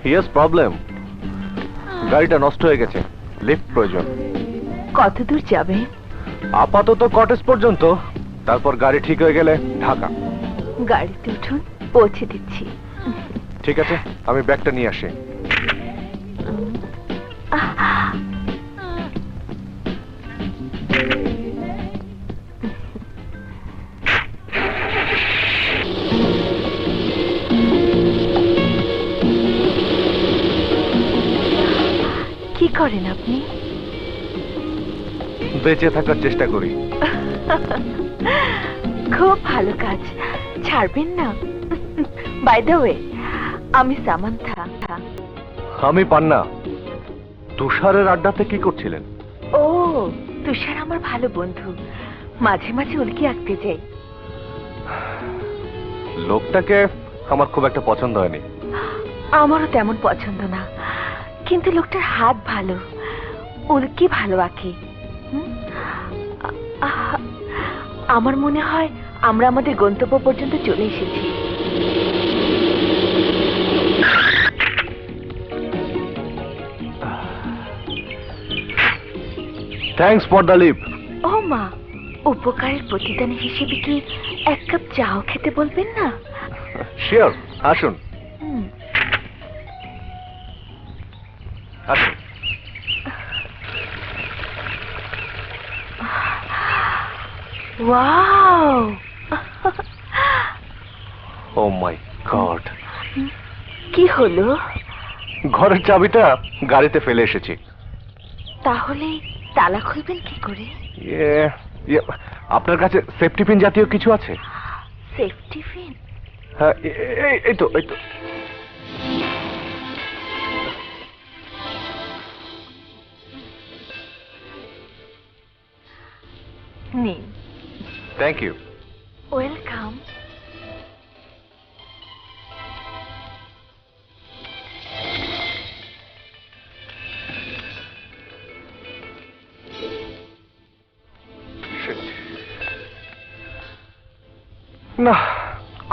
Yes problem, গাড়িটা নষ্ট হয়ে গেছে, লিফট প্রয়োজন। কত দূর যাবে? আপাতত কটেজ পর্যন্ত, তারপর গাড়ি ঠিক হয়ে গেলে ঢাকা। গাড়িতে উঠুন, পৌঁছে দিচ্ছি। ঠিক আছে, আমি ব্যাগটা নিয়ে আসি। কি করেন আপনি? বেঁচে থাকার চেষ্টা করি। খুব ভালো কাজ, ছাড়বেন না। বাই দ্য ওয়ে, আমি সামান্থা। আমি পান্না। তুষারের আড্ডাতে কি করছিলেন? ও, তুষার আমার ভালো বন্ধু, মাঝে মাঝে উল্কি আঁকতে যাই। লোকটাকে আমার খুব একটা পছন্দ হয়নি। আমারও তেমন পছন্দ না, কিন্তু লোকটার হাত ভালো, উল্কি ভালো আঁকে। আমার মনে হয় আমরা আমাদের গন্তব্য পর্যন্ত চলে এসেছি। Thanks for the lift. ও মা, উপকারের প্রতিদান হিসেবে কি এক কাপ চাও খেতে বলবেন না? শিওর, আসুন আসুন। ওয়াও! ও মাই গড! কি হলো? ঘরের চাবিটা গাড়িতে ফেলে এসেছি। তাহলে তালা খুলবেন কি করে? আপনার কাছে সেফটি পিন জাতীয় কিছু আছে? Safety pin? হ্যাঁ, এই তো। নিন। Thank you. ওয়েলকাম। না,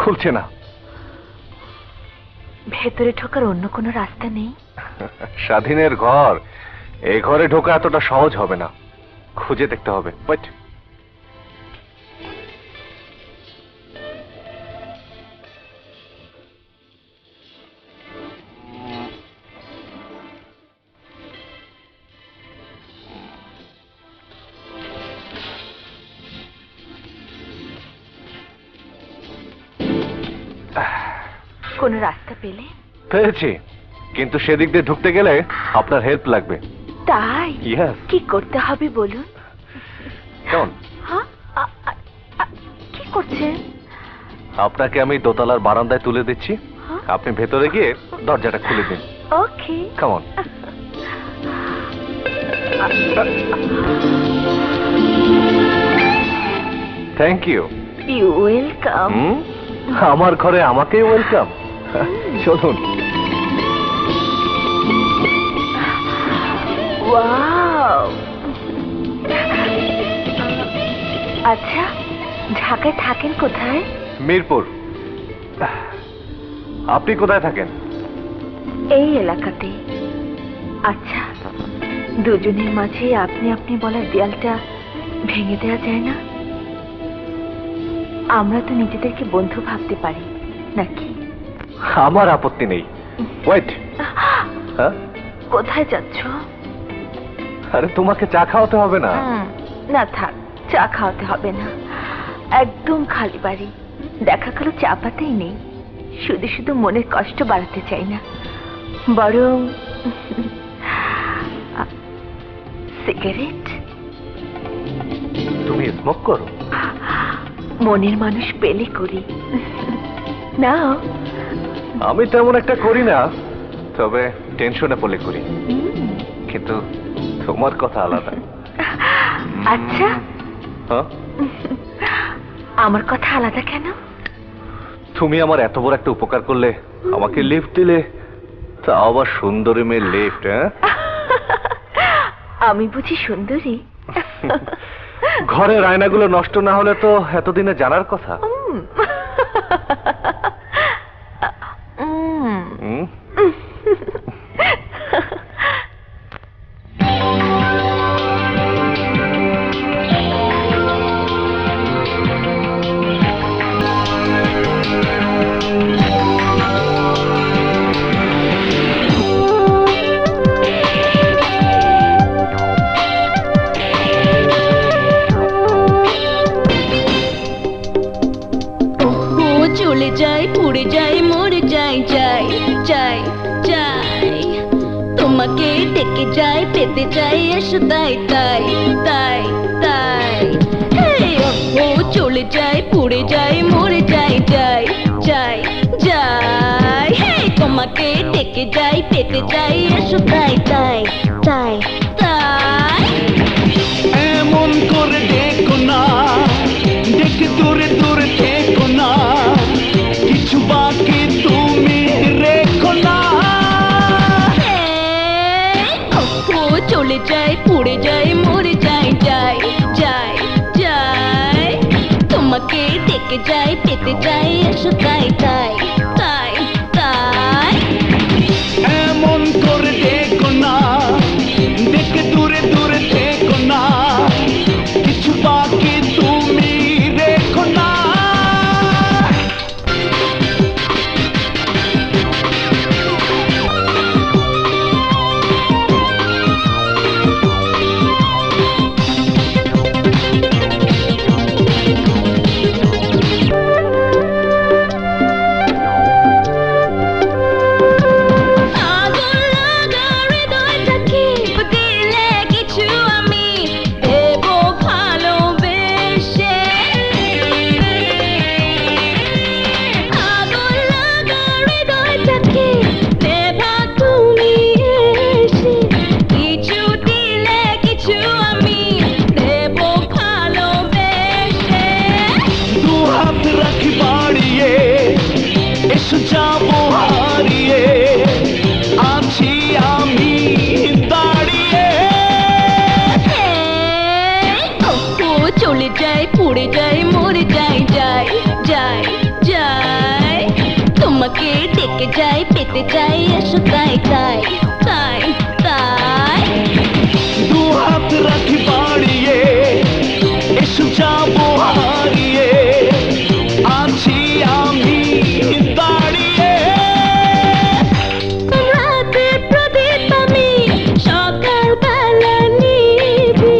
খুলছে না। ভেতরে ঢোকার অন্য কোনো রাস্তা নেই? স্বাধীনের ঘর, এই ঘরে ঢোকা এতটা সহজ হবে না, খুঁজে দেখতে হবে। বাট কোনো রাস্তা পেলে? পেয়েছি, কিন্তু সেদিক দিয়ে ঢুকতে গেলে আপনার হেল্প লাগবে। তাই? Yes. কি করতে হবে বলুন? কেমন? হ্যাঁ, কি করছেন? আপনাকে আমি দোতলার বারান্দায় তুলে দিচ্ছি, আপনি ভেতরে গিয়ে দরজাটা খুলে দিন। ওকে। কেমন? Thank you. You welcome. আমার ঘরে আমাকেই ওয়েলকাম। চলুন। ওয়াও! আচ্ছা, ঢাকায় থাকেন কোথায়? মিরপুর। আপনি কোথায় থাকেন? এই এলাকাতে। আচ্ছা, দুজনের মাঝে আপনি আপনি বলার দেয়ালটা ভেঙে দেওয়া যায় না? আমরা তো নিজেদেরকে বন্ধু ভাবতে পারি নাকি? আমার আপত্তি নেই। ওয়েট। হ্যাঁ, কোথায় যাচ্ছ? আরে তোমাকে চা খাওয়াতে হবে না। না থাক, চা খাওয়াতে হবে না। একদম খালি বাড়ি, দেখা গেল চা পাতেই নেই। শুধু শুধু মনের কষ্ট বাড়াতে চাই না, বরং সিগারেট। তুমি স্মোক করো? মনের মানুষ পেলে করি না। আমি তেমন একটা করি না, তবে টেনশনে পড়লে করি। কিন্তু তোমার কথা আলাদা। আচ্ছা, হ্যাঁ, আমার কথা আলাদা কেন? তুমি আমার এত বড় একটা উপকার করলে, আমাকে লিফট দিলে, তা আবার সুন্দরী মেয়ে লিফট। হ্যাঁ, আমি বুঝি সুন্দরী? ঘরের আয়নাগুলো নষ্ট না হলে তো এতদিনে জানার কথা। চাই পেতে চাই এসো তাই তাই তাই তাই ও চলে যাই পুড়ে যাই মরে যাই যাই যাই যাই তোমাকে ডেকে যাই পেতে চাই এসো তাই তাই তাই তাই এমন করে দেখো না, দেখে দূরে দূরে থেকো না, কিছু বাকি তুমি রেখো না। ও চলে যাই পুড়ে যাই মরে যাই যাই যাই যাই তোমাকে ডেকে যাই পেতে চাই এসো তাই তাই তাই তাই এমন করে দেখো না, দেখে দূরে দূরে থেকো না, কিছু বাকি তুমি রেখো না। আগুন লাগা হৃদয়টাকে দিলে কিছু আমি দেব ভালোবেসে আগুন লাগা হৃদয়টাকে দেবা তুমি এসে কিছু দিলে কিছু আমি দেব ভালোবেসে দু হাত রাখি বাড়িয়ে, এসো যাবো হারিয়ে, আছি আমি দাঁড়িয়ে। ও চলে যাই পুড়ে যাই মরে যাই যাই যাই যাই তোমাকে ডেকে যাই পেতে চাই এসো তাই তাই তাই তাই দু হাত রাখি বাড়িয়ে, এসো যাবো হারিয়ে, আছি আমি দাঁড়িয়ে। রাতের প্রদীপ আমি সকালবেলা নিবি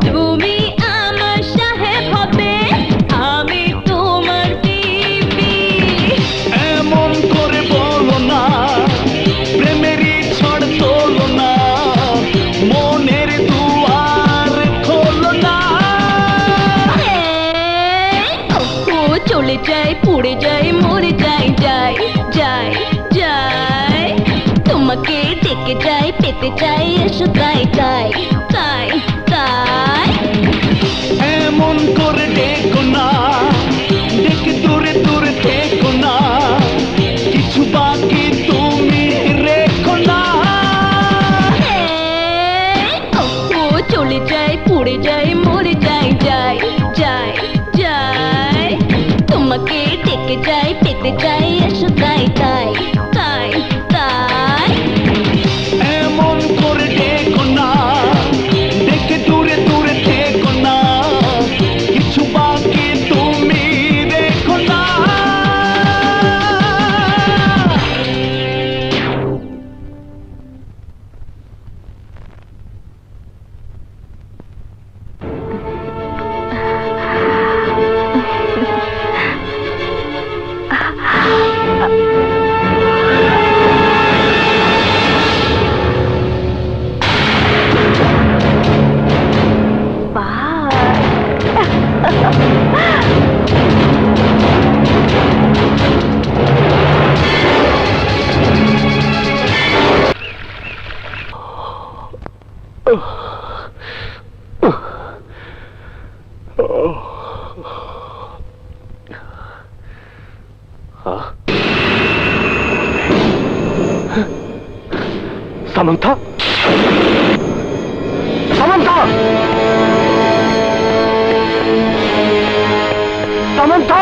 তুমি আমার সাহেব হবে আমি তোমার বিবি এমন করে বলো না, প্রেমেরই ঝড় তোলো না, মনের দুয়ার খোলো না। ও চলে যাই পুড়ে যাই মরে যাই যাই যাই যাই তোমাকে ডেকে যাই পেতে চাই এসো তাই তাই তাই তাই এমন করে দেখো না, দেখে দূরে দূরে থেকো না, কিছু বাকি তুমি রেখো না। ও চলে যাই পুড়ে যাই মরে যাই যাই যাই যাই তোমাকে ডেকে যাই পেতে চাই এসো তাই তাই তাই তাই এমন করে দেখো না, দেখে দূরে দূরে থেকো না, কিছু বাকি তুমি রেখো না। Samantha? Samantha! Samantha!